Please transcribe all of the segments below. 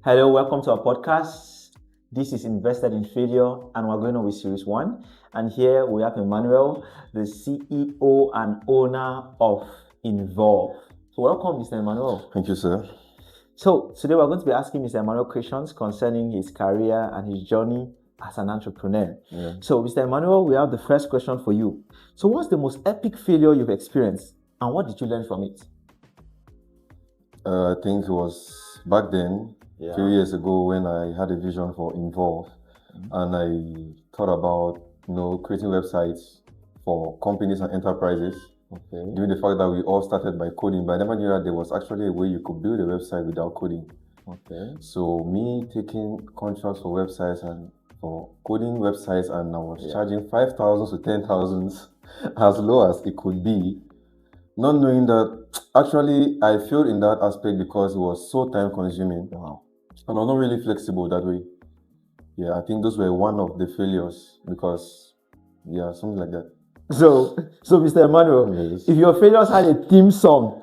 Hello, welcome to our podcast. This is Invested in Failure, and we're going on with Series 1. And here we have Emmanuel, the CEO and owner of Involve. So welcome, Mr. Emmanuel. Thank you, sir. So today we're going to be asking Mr. Emmanuel questions concerning his career and his journey as an entrepreneur. Yeah. So, Mr. Emmanuel, we have the first question for you. So what's the most epic failure you've experienced, and what did you learn from it? I think it was back then, a few years ago, when I had a vision for Involve, and I thought about creating websites for companies and enterprises. Okay. Given the fact that we all started by coding, but I never knew that there was actually a way you could build a website without coding. Okay. So me taking contracts for websites and for coding websites, and I was charging 5,000 to 10,000, as low as it could be, not knowing that actually I failed in that aspect because it was so time consuming. Wow. And I'm not really flexible that way. Yeah, I think those were one of the failures because, something like that. So Mr. Emmanuel, Yes. if your failures had a theme song,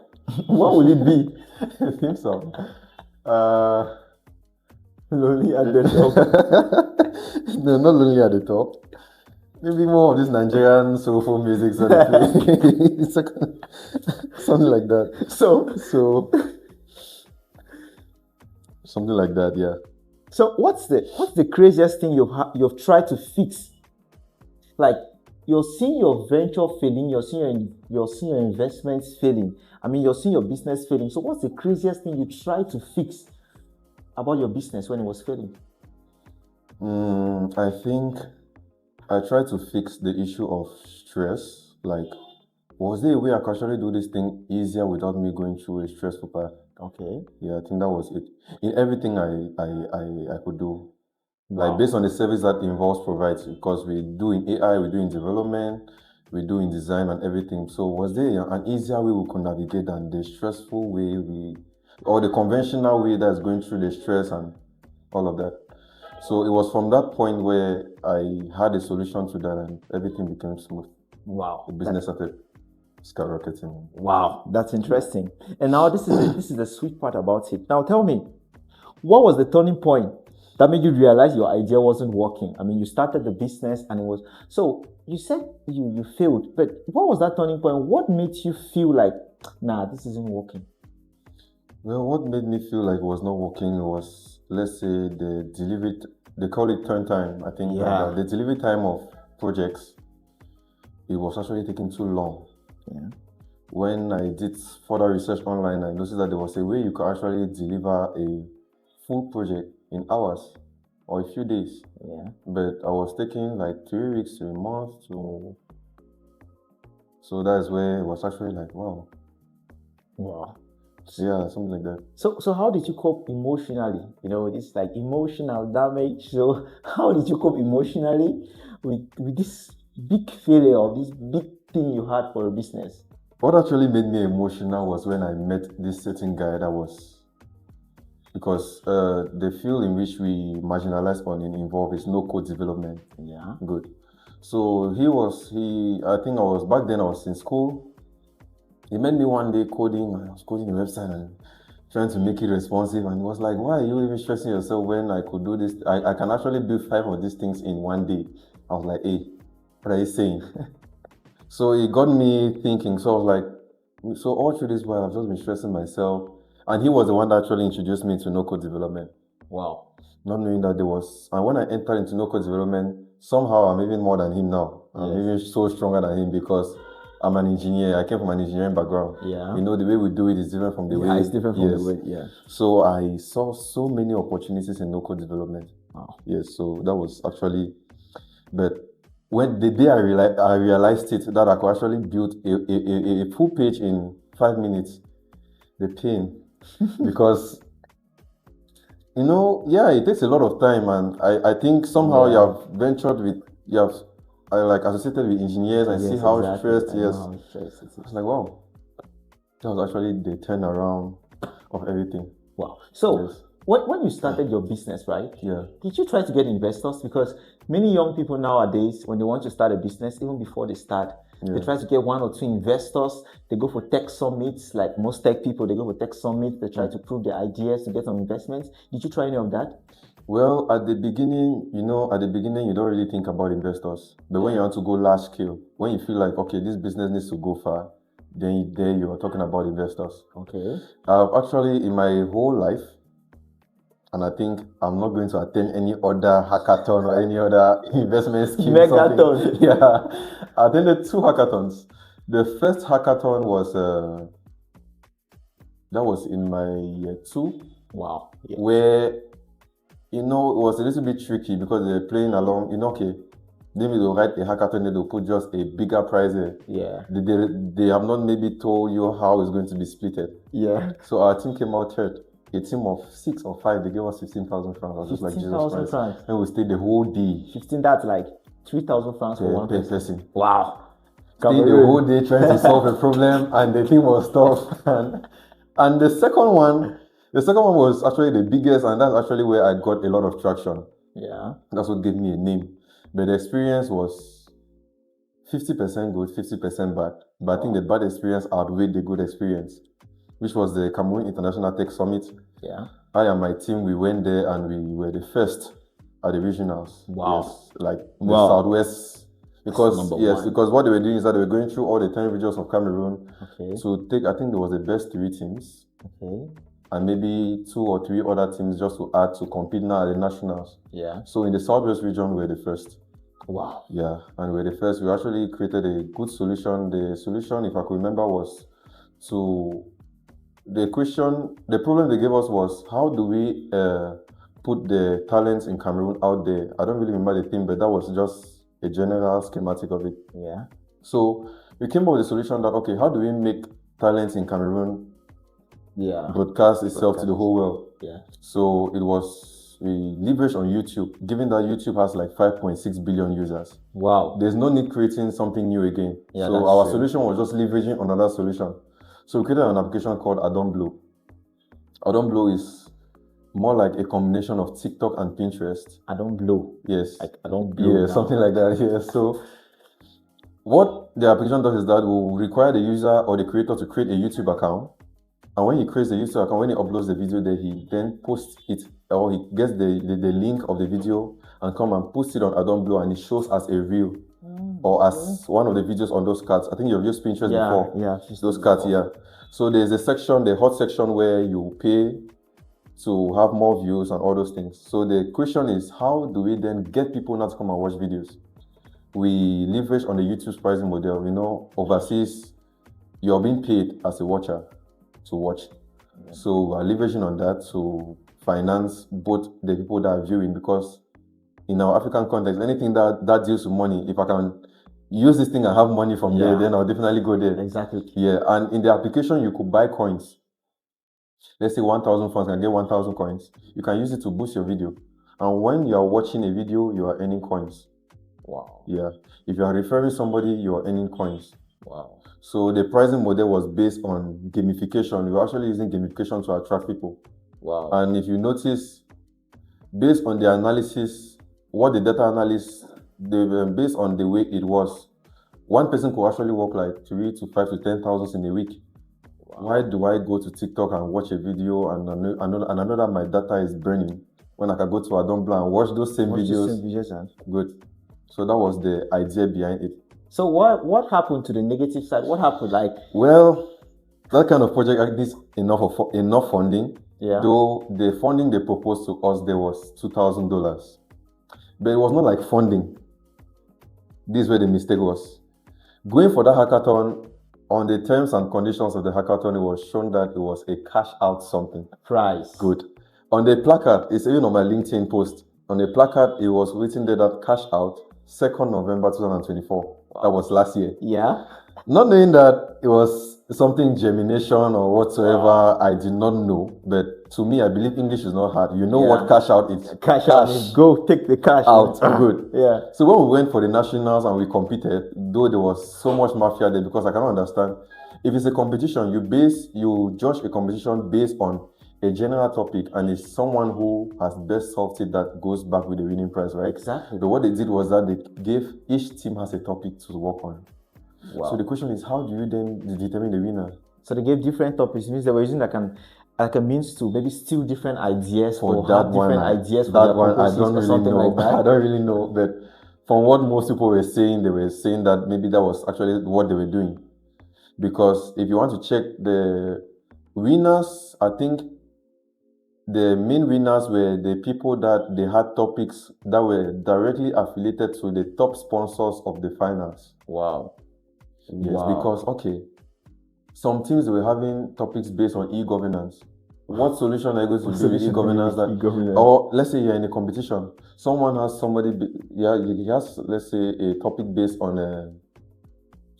what would it be? I think so. Lonely at the top. No, not lonely at the top. Maybe more of this Nigerian soulful music sort of thing. Something like that. So something like that, yeah. So what's the craziest thing you've tried to fix? Like, you're seeing your venture failing, you're seeing your investments failing. I mean, you're seeing your business failing. So what's the craziest thing you tried to fix about your business when it was failing? I think I tried to fix the issue of stress. Like, was there a way I could actually do this thing easier without me going through a stressful part? Okay. Yeah, I think that was it. In everything I could do. Wow. Like, based on the service that Involve provides, because we do in AI, we do in development, we do in design and everything. So was there an easier way we could navigate than the stressful way or the conventional way that's going through the stress and all of that? So it was from that point where I had a solution to that and everything became smooth. Wow. The business started skyrocketing. Wow, that's interesting. And now this is the sweet part about it. Now tell me, what was the turning point that made you realize your idea wasn't working? I mean, you started the business and it was... So you said you failed, but what was that turning point? What made you feel like, nah, this isn't working? Well, what made me feel like it was not working was, let's say, the delivery, they call it turn time. I think the delivery time of projects, it was actually taking too long. Yeah. When I did further research online, I noticed that there was a way you could actually deliver a full project in hours or a few days. Yeah. But I was taking like 3 weeks to a month to... So that's where it was actually like, wow. Yeah, something like that. So how did you cope emotionally? This like emotional damage. So how did you cope emotionally with this big failure or this big thing you had for a business? What actually made me emotional was when I met this certain guy that was... Because the field in which we marginalize on in Involve is no code development. Yeah. Good. So I think back then I was in school. He met me one day coding, and I was coding the website and trying to make it responsive, and he was like, why are you even stressing yourself when I could do this? I can actually build 5 of these things in one day. I was like, hey, what are you saying? So it got me thinking. So I was like, so all through this while I've just been stressing myself. And he was the one that actually introduced me to no-code development. Wow. Not knowing that there was... And when I entered into no-code development, somehow I'm even more than him now. I'm even so stronger than him because I'm an engineer. I came from an engineering background. Yeah. The way we do it is different from the way... it's different from the way, yeah. So I saw so many opportunities in no-code development. Wow. Yes, so that was actually... But when the day I realized it, that I could actually build a full page in 5 minutes, the pain... because it takes a lot of time, and I think somehow you have ventured with, associated with engineers and see how stressed. It's like, wow, that was actually the turnaround of everything. Wow. So when you started your business, right? Yeah. Did you try to get investors? Because many young people nowadays, when they want to start a business, even before they start, They try to get 1 or 2 investors. They go for tech summits, like most tech people, they go for tech summits. They try to prove their ideas to get some investments. Did you try any of that? Well, at the beginning, you don't really think about investors. But when you want to go large scale, when you feel like, okay, this business needs to go far, then you are talking about investors. Okay. Actually, in my whole life, and I think I'm not going to attend any other hackathon or any other investment scheme. Megathon. Yeah, I attended 2 hackathons. The first hackathon was that was in my year 2. Wow. Yeah. Where it was a little bit tricky because they were playing along. Okay, maybe they'll write a hackathon, they'll put just a bigger prize there. Yeah. They have not maybe told you how it's going to be splitted. Yeah. So our team came out third. A team of 6 or 5, they gave us 15,000 francs. I was just like, Jesus Christ. Francs. And we stayed the whole day. 15, that's like 3,000 francs for one person. Wow. Stayed the whole day trying to solve a problem, and the thing was tough. And the second one was actually the biggest, and that's actually where I got a lot of traction. Yeah. That's what gave me a name. But the experience was 50% good, 50% bad. But I think the bad experience outweighed the good experience, which was the Cameroon International Tech Summit. Yeah. I and my team, we went there and we were the first at the regionals. Wow. Yes, like the Southwest. Because because what they were doing is that they were going through all the 10 regions of Cameroon. Okay. To take, I think there was the best 3 teams. Okay. And maybe 2 or 3 other teams just to add to compete now at the nationals. Yeah. So in the Southwest region, we were the first. Wow. Yeah, and we were the first. We actually created a good solution. The solution, if I could remember, was the problem they gave us was, how do we put the talents in Cameroon out there? I don't really remember the thing, but that was just a general schematic of it. Yeah. So we came up with a solution that, okay, how do we make talents in Cameroon broadcast itself to the whole world? Yeah. So we leveraged on YouTube, given that YouTube has like 5.6 billion users. Wow. There's no need creating something new again. Yeah, so our solution was just leveraging on another solution. So we created an application called Adomblo. Adomblo is more like a combination of TikTok and Pinterest. Adomblo. Yes. Like Adomblo. Yeah, something like that. Yeah. So what the application does is that will require the user or the creator to create a YouTube account. And when he creates the YouTube account, when he uploads the video there, he then posts it, or he gets the link of the video and come and post it on Adomblo, and it shows as a reel or as one of the videos on those cards. I think you've used Pinterest before. Yeah, those cards, yeah. So there's a section, the hot section, where you pay to have more views and all those things. So the question is, how do we then get people not to come and watch videos? We leverage on the YouTube's pricing model. Overseas, you're being paid as a watcher to watch. Yeah. So we're leveraging on that to finance both the people that are viewing, because in our African context, anything that deals with money, if I can use this thing and have money from there, then I'll definitely go there. Exactly. Yeah, and in the application, you could buy coins. Let's say 1,000 funds can get 1,000 coins. You can use it to boost your video. And when you are watching a video, you are earning coins. Wow. Yeah. If you are referring somebody, you are earning coins. Wow. So the pricing model was based on gamification. We were actually using gamification to attract people. Wow. And if you notice, based on the analysis, what the data analysts, based on the way it was, one person could actually work like 3 to 5 to 10,000 in a week. Wow. Why do I go to TikTok and watch a video and I know that my data is burning when I can go to Adomblo and watch those same videos? Good. So that was the idea behind it. So what happened to the negative side? What happened? Well, that kind of project needs enough funding. Yeah. Though the funding they proposed to us there was $2,000, but it was not like funding. This is where the mistake was. Going for that hackathon, on the terms and conditions of the hackathon, it was shown that it was a cash out something. Prize. Good. On the placard, it's even on my LinkedIn post. On the placard, it was written there that cash out 2nd November 2024. Wow. That was last year. Yeah. Not knowing that it was something germination or whatsoever, wow. I did not know. But to me, I believe English is not hard. You know what cash out is. Cash out means go take the cash out. Good. Yeah. So when we went for the nationals and we competed, though there was so much mafia there, because I cannot understand. If it's a competition, you judge a competition based on a general topic, and it's someone who has best solved it that goes back with the winning prize, right? Exactly. But what they did was that they gave each team has a topic to work on. Wow. So the question is, how do you then determine the winner? So they gave different topics. It means they were using like a means to maybe steal different ideas For or that have one, different ideas for that their one, I purposes don't or really something know. like that. I don't really know, but from what most people were saying, they were saying that maybe that was actually what they were doing. Because if you want to check the winners, I think the main winners were the people that they had topics that were directly affiliated to the top sponsors of the finals. Wow. Yes, Wow. because okay, some teams were having topics based on e-governance. What solution are you going to do with e-governance? Or let's say you're in a competition, someone has he has, let's say, a topic based on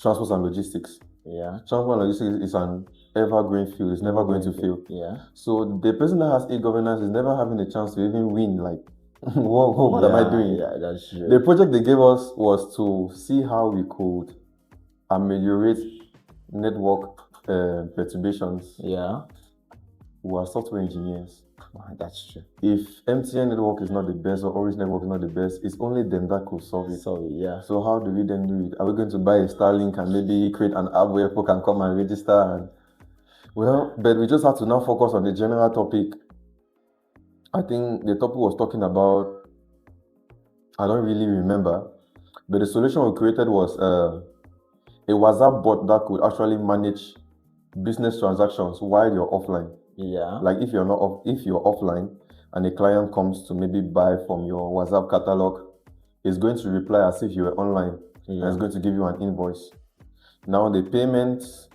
transport and logistics. Yeah. Transport and logistics is an evergreen field. It's never going to fail. Yeah. So the person that has e-governance is never having a chance to even win. Like, what am I doing? Yeah, that's true. The project they gave us was to see how we could ameliorate network perturbations. Yeah. We are software engineers. That's true. If MTN network is not the best or Orange network is not the best, it's only them that could solve it. Yeah. So how do we then do it? Are we going to buy a Starlink and maybe create an app where people can come and register? But we just have to now focus on the general topic. I think the topic was talking about, I don't really remember, but the solution we created was a WhatsApp bot that could actually manage business transactions while you're offline. Yeah. Like if you're offline and a client comes to maybe buy from your WhatsApp catalog, it's going to reply as if you were online. Yeah. And it's going to give you an invoice. Now the payments,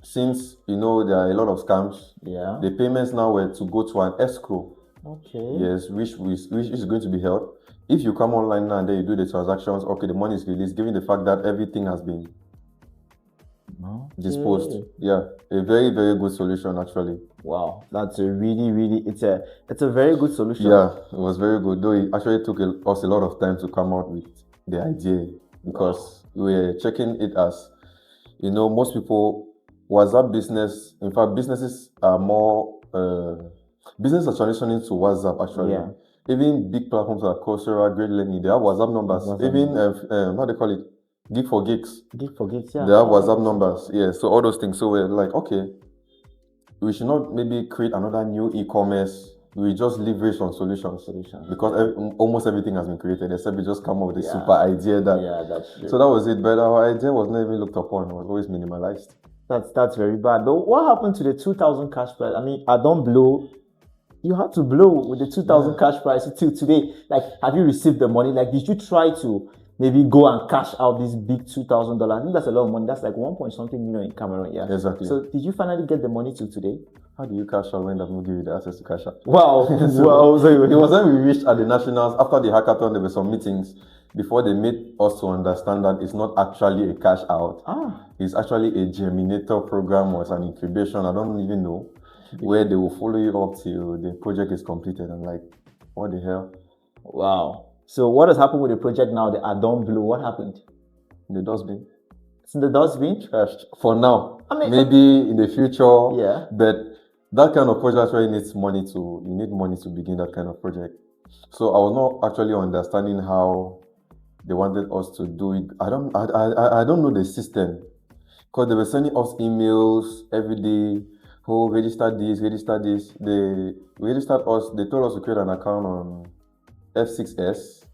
since there are a lot of scams, yeah, the payments now were to go to an escrow. Okay. Yes, which is going to be held. If you come online now and then you do the transactions, okay, the money is released, given the fact that everything has been disposed. Yeah, a very, very good solution actually. Wow, that's a really it's a very good solution. Yeah, it was very good. Though it actually took us a lot of time to come out with the idea, because we were checking it as, most people, WhatsApp business, in fact, businesses are transitioning to WhatsApp actually. Yeah. Even big platforms like Coursera, Great Learning, they have WhatsApp numbers. Even how they call it? Geek for Geeks. Geek for Geeks, yeah. They have WhatsApp numbers. Yeah, so all those things. So we're like, okay, we should not maybe create another new e-commerce. We just leverage on solutions. Because almost everything has been created, except we just come up with a super idea that. Yeah, that's true. So that was it. But our idea was not even looked upon. It was always minimalized. That's very bad. But what happened to the 2,000 cash prize? I mean, I don't blow. You had to blow with the 2,000 cash prize till today. Like, have you received the money? Like, did you try to maybe go and cash out this big $2,000? I think that's a lot of money. That's like 1 point something million in Cameroon. Yeah, exactly. So did you finally get the money till today? How do you cash out when they've not given you the access to cash out? Wow. So it was when we reached at the nationals, after the hackathon, there were some meetings before they made us to understand that it's not actually a cash out. It's actually a germinator program or it's an incubation. I don't even know, where they will follow you up till the project is completed. I'm like, what the hell? Wow. So what has happened with the project now? The Adon Blue, what happened? The dustbin. It's in the dustbin? Trashed. For now. I mean, maybe in the future. Yeah. But that kind of project actually needs money you need money to begin that kind of project. So I was not actually understanding how they wanted us to do it. I don't know the system. Because they were sending us emails every day. Oh, register this. They registered us. They told us to create an account on F6S.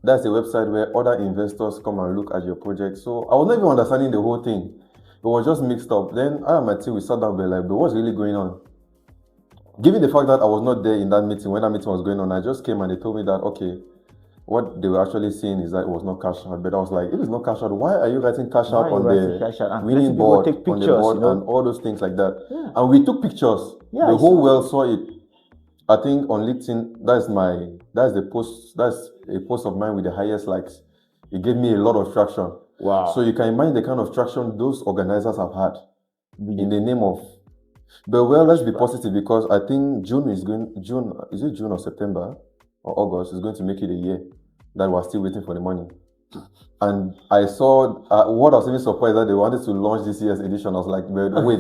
That's a website where other investors come and look at your project. So I was not even understanding the whole thing. It was just mixed up. Then I and my team, we sat down and were like, but what's really going on? Given the fact that I was not there in that meeting, when that meeting was going on, I just came and they told me that, okay, what they were actually saying is that it was not cash out. But I was like, if it's not cash out, why are you writing cash out on the winning board, take pictures, on the board, and all those things like that? Yeah. And we took pictures. Yeah, the whole world saw it. I think on LinkedIn, that's a post of mine with the highest likes. It gave me a lot of traction. Wow. So you can imagine the kind of traction those organizers have had in the name of. But let's be positive, because I think is it June or September or August is going to make it a year that we're still waiting for the money. And I saw what I was even surprised that they wanted to launch this year's edition. I was like, wait, launch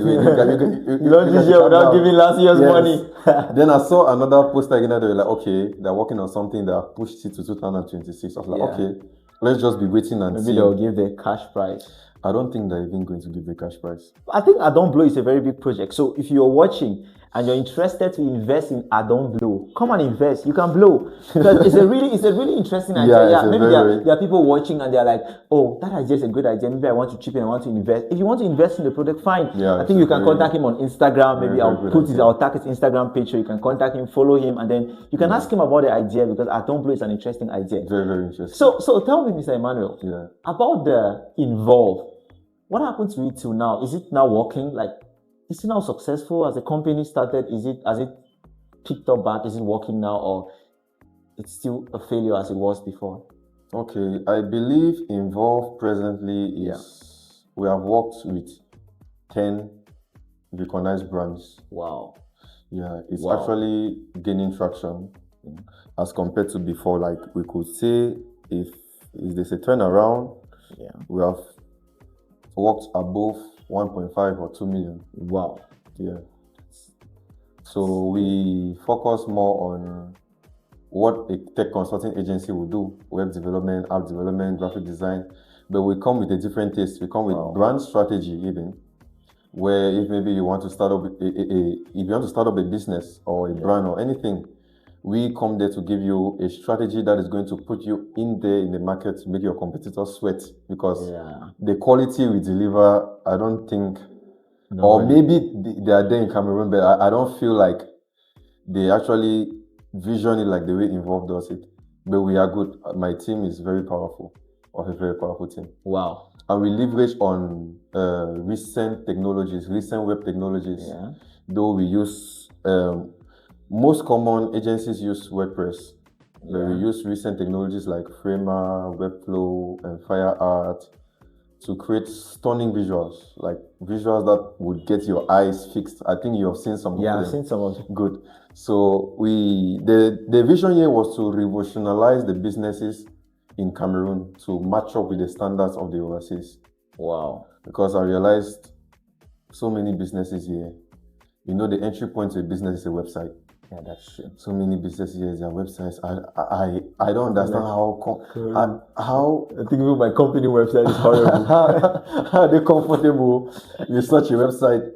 this year without giving last year's money. Then I saw another poster again that they were like, okay, they're working on something that pushed it to 2026. I was like, okay, let's just be waiting and see. Maybe they'll give the cash prize. I don't think they're even going to give the cash prize. I think I Don't Blow is a very big project. So if you're watching and you're interested to invest in I Don't Blow, come and invest. You can blow. Because it's a really interesting idea. Yeah, Maybe there are people watching and they're like, oh, that idea is a good idea. Maybe I want to chip in, I want to invest. If you want to invest in the project, fine. Yeah, I think you can contact him on Instagram. Maybe I'll tag his Instagram page so you can contact him, follow him, and then you can ask him about the idea, because I Don't Blow is an interesting idea. Very, very interesting. So tell me, Mr. Emmanuel, about the Involve. What happened to it till now? Is it now working? Like, is it now successful as a company started? Has it picked up back? Is it working now, or it's still a failure as it was before? Okay, I believe Involve presently is we have worked with 10 recognized brands. Wow. Yeah, it's actually gaining traction as compared to before. Like, we could say if there's a turnaround, we have worked above 1.5 or 2 million. Wow. Yeah. So we focus more on what a tech consulting agency will do: web development, app development, graphic design. But we come with a different taste. We come with brand strategy, even where if maybe you want to start up if you want to start up a business or a brand or anything, we come there to give you a strategy that is going to put you in there in the market to make your competitors sweat, because the quality we deliver, I don't think, or maybe they are there in Cameroon, but I don't feel like they actually vision it like the way Involve does it. But we are good. My team is very powerful, or a very powerful team. Wow. And we leverage on recent technologies, recent web technologies. Though we use most common agencies use WordPress, but we use recent technologies like Framer, Webflow, and FireArt to create stunning visuals, like visuals that would get your eyes fixed. I think you have seen some of them. Yeah, I've seen some of them. Good. So the vision here was to revolutionize the businesses in Cameroon to match up with the standards of the overseas. Wow. Because I realized so many businesses here, the entry point to a business is a website. Yeah, that's true. So many businesses here, their websites. I don't understand how I think even my company website is horrible. how are they comfortable with such a website?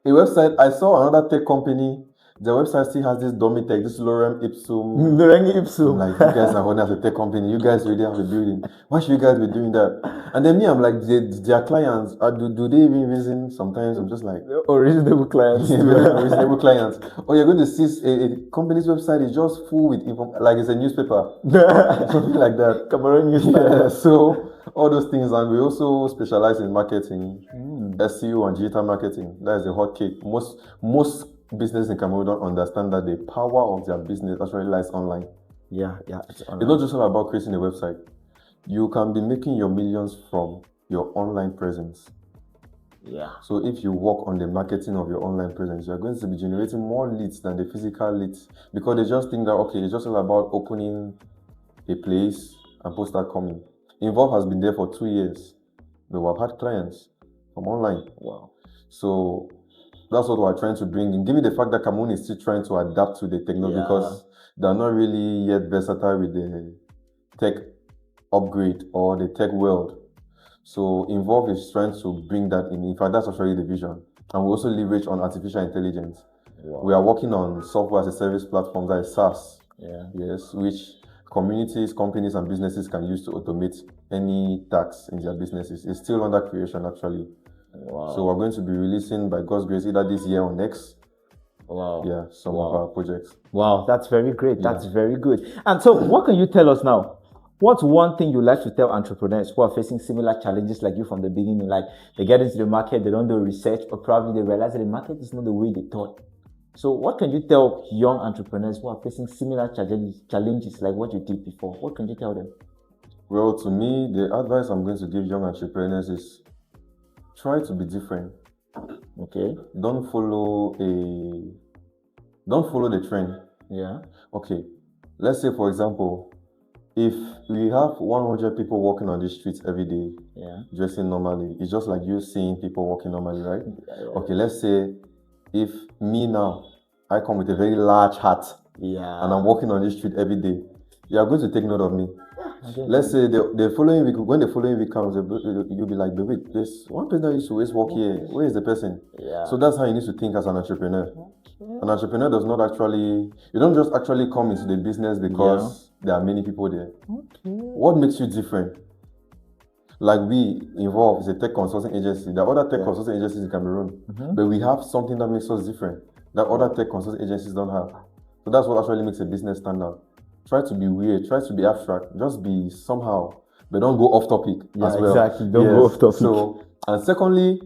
A website, I saw another tech company, the website still has this Domitech, this Lorem Ipsum. Lorem Ipsum. Like, you guys are running as a tech company, you guys already have a building. Why should you guys be doing that? And then me, I'm like, their clients, do they even reason? Sometimes I'm just like, reasonable clients. Reasonable clients. Or you're going to see a company's website is just full with info, like it's a newspaper. Something like that. Cameroon newspaper. Yeah, so all those things. And we also specialize in marketing, SEO and digital marketing. That is the hot cake. Most business in Cameroon don't understand that the power of their business actually lies online. Yeah. It's not just all about creating a website. You can be making your millions from your online presence. Yeah. So if you work on the marketing of your online presence, you're going to be generating more leads than the physical leads, because they just think that, okay, it's just all about opening a place and post start coming. Involve has been there for 2 years, but we've had clients from online. Wow. So that's what we're trying to bring in. Given the fact that Cameroon is still trying to adapt to the technology, because they're not really yet versatile with the tech upgrade or the tech world. So Involve is trying to bring that in. In fact, that's actually the vision. And we also leverage on artificial intelligence. Wow. We are working on software as a service platform, that is SaaS. Yes, which communities, companies, and businesses can use to automate any tasks in their businesses. It's still under creation, actually. Wow. So we're going to be releasing, by God's grace, either this year or next. Wow. Yeah, some of our projects. Wow, that's very great. That's very good. And so what can you tell us now? What's one thing you like to tell entrepreneurs who are facing similar challenges like you from the beginning? Like, they get into the market, they don't do research, or probably they realize that the market is not the way they thought. So what can you tell young entrepreneurs who are facing similar challenges like what you did before? What can you tell them? Well, to me, the advice I'm going to give young entrepreneurs is try to be different. Okay. Don't follow the trend. Yeah. Okay. Let's say, for example, if we have 100 people walking on the streets every day, dressing normally, it's just like you seeing people walking normally, right? Okay, let's say if me now, I come with a very large hat, and I'm walking on the street every day, you are going to take note of me. Let's say the following week, when the following week comes, you'll be like, but wait, there's one person that used to always work here. Where is the person? Yeah. So that's how you need to think as an entrepreneur. An entrepreneur does not actually, you don't just actually come into the business because there are many people there. What makes you different? Like we involve is a tech consulting agency. There are other tech consulting agencies in Cameroon, but we have something that makes us different that other tech consulting agencies don't have. So that's what actually makes a business stand out. Try to be weird, try to be abstract, just be somehow, but don't go off topic as well. Exactly, don't go off topic. So, and secondly,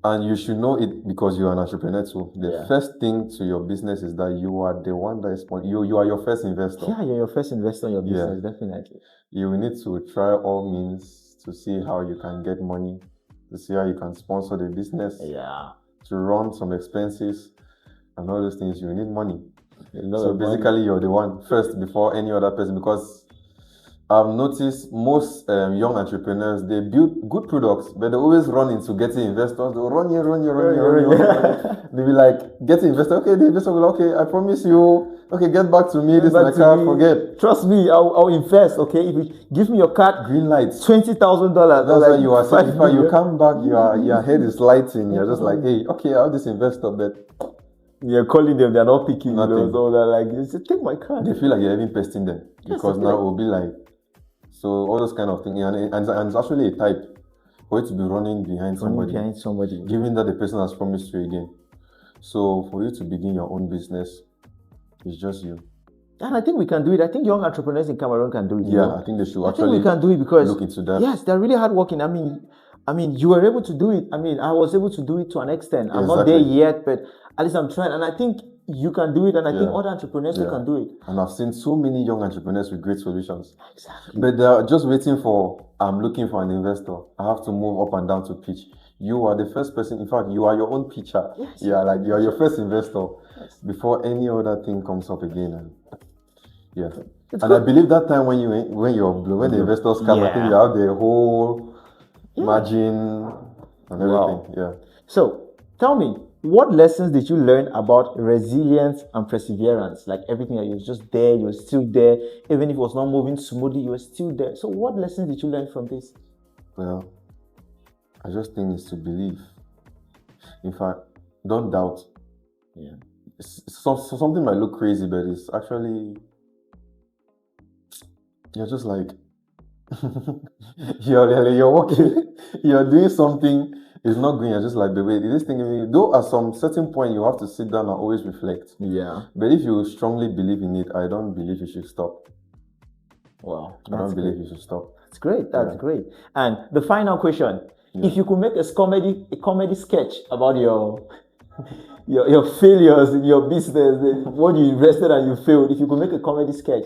and you should know it because you're an entrepreneur too. The first thing to your business is that you are the one that is you are your first investor. Yeah, you're your first investor in your business, definitely. You will need to try all means to see how you can get money, to see how you can sponsor the business, to run some expenses, and all those things. You need money. So basically, you're the one first before any other person, because I've noticed most young entrepreneurs, they build good products, but they always run into getting investors. They'll run here. They'll be like, get an investor. Okay, the investor will, okay, I promise you. Okay, get back to me. This is my card. Forget. Trust me, I'll invest. Okay, if you give me your card, green lights, $20,000. That's why you are satisfied. You come back, your head is lighting. You're just like, hey, okay, I have this investor, but you're calling them, they're not picking. Nothing. So they're like, take my card. They feel like you're even pesting them because now it will be like. So all those kind of things, and it's actually a type for you to be running behind somebody, given that the person has promised you again. So for you to begin your own business, it's just you. And I think we can do it. I think young entrepreneurs in Cameroon can do it. I think they should actually we can do it because look into that. Yes, they're really hardworking. I mean, you were able to do it. I mean, I was able to do it to an extent. I'm not there yet, but at least I'm trying. And I think you can do it, and I think other entrepreneurs can do it. And I've seen so many young entrepreneurs with great solutions. Exactly. But they're just waiting for, I'm looking for an investor. I have to move up and down to pitch. You are the first person. In fact, you are your own pitcher. Yes. You are your first investor before any other thing comes up again. And I believe that time when the investors come, I think you have the whole margin and everything. So tell me, what lessons did you learn about resilience and perseverance? Like everything, you were just there, you were still there. Even if it was not moving smoothly, you were still there. So what lessons did you learn from this? Well, I just think it's to believe. In fact, don't doubt. Yeah. Something might look crazy, but it's actually, you're just like, you're working, you're doing something. It's not going. You're just like, wait, this thing, though at some certain point you have to sit down and always reflect. Yeah. But if you strongly believe in it, I don't believe you should stop. Wow. I don't believe you should stop. That's great. That's great. And the final question. If you could make a comedy sketch about your failures in your business, what you invested and you failed, if you could make a comedy sketch,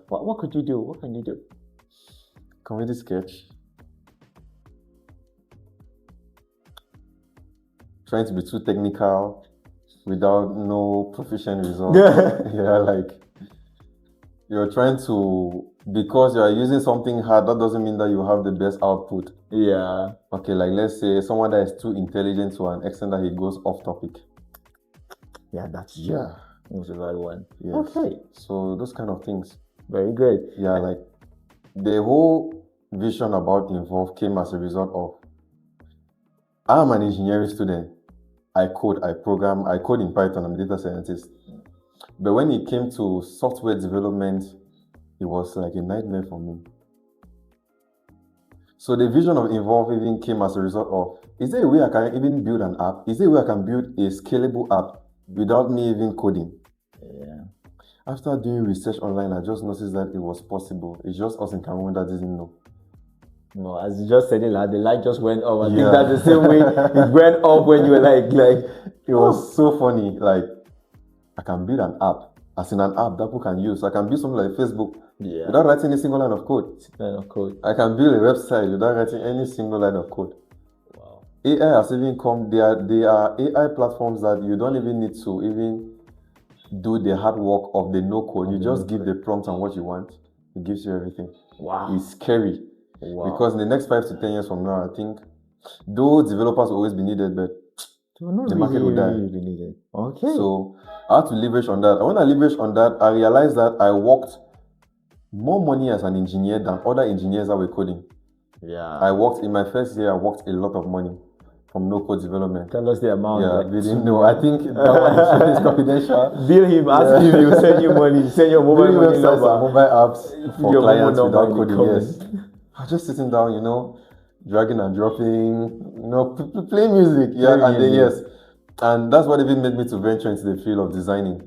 what could you do? What can you do? Comedy sketch? Trying to be too technical without no proficient result. Like you're trying to, because you're using something hard, that doesn't mean that you have the best output. Yeah. Okay, like let's say someone that is too intelligent to an extent that he goes off topic. Yeah, that's a very one. Yes. Okay. So those kind of things. Very great. Yeah, like the whole vision about Involve came as a result of, I'm an engineering student. I code, I program, I code in Python, I'm a data scientist. But when it came to software development, it was like a nightmare for me. So the vision of Involve even came as a result of, is there a way I can even build an app? Is there a way I can build a scalable app without me even coding? Yeah. After doing research online, I just noticed that it was possible. It's just us in Cameroon that didn't know. No, as you just said it, the light just went off. I think that's the same way it went off when you were like it was so funny. Like, I can build an app, as in an app that people can use. I can build something like Facebook without writing a single line of code. I can build a website without writing any single line of code. Wow. AI has even come. There are AI platforms that you don't even need to even do the hard work of the no code. You just give the prompt and what you want. It gives you everything. Wow. It's scary. Wow. Because in the next 5 to 10 years from now, I think those developers will always be needed, but the market will die. Really okay. So I had to leverage on that. And when I leveraged on that, I realized that I worked more money as an engineer than other engineers that were coding. Yeah. In my first year, I worked a lot of money from no-code development. Tell us the amount. Yeah, like we didn't know. I think that one is confidential. Bill him, ask him, he'll send you money, send your mobile Building money websites number. and mobile apps for Your clients mobile without number coding, in the yes. I was just sitting down, dragging and dropping, play music, yeah, Play and then music. yes. And that's what even made me to venture into the field of designing.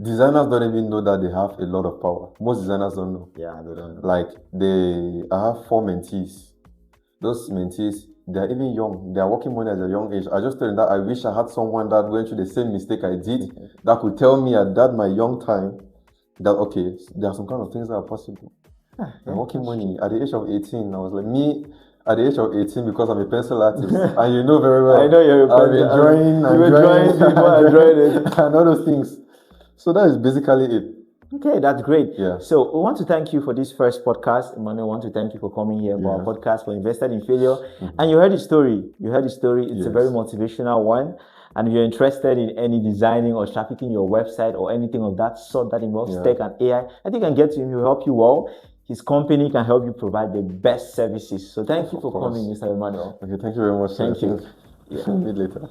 Designers don't even know that they have a lot of power. Most designers don't know. Yeah, they don't know. Like I have 4 mentees. Those mentees, they're even young. They're working money at a young age. I just told them that I wish I had someone that went through the same mistake I did, that could tell me at that my young time that okay, there are some kind of things that are possible. I'm working money at the age of 18. I was like, me at the age of 18, because I'm a pencil artist, and you know very well. I know you're a I've been drawing, you were drawing people and drawing it. and all those things. So that is basically it. Okay, that's great. Yeah. So we want to thank you for this first podcast. Emmanuel, I want to thank you for coming here for our podcast for Invested in Failure. And you heard the story. It's a very motivational one. And if you're interested in any designing or trafficking your website or anything of that sort that involves tech and AI, I think you can get to him. He'll help you well. His company can help you provide the best services. So thank you for coming, Mr. Emmanuel. Okay, thank you very much. Thank you. Meet later.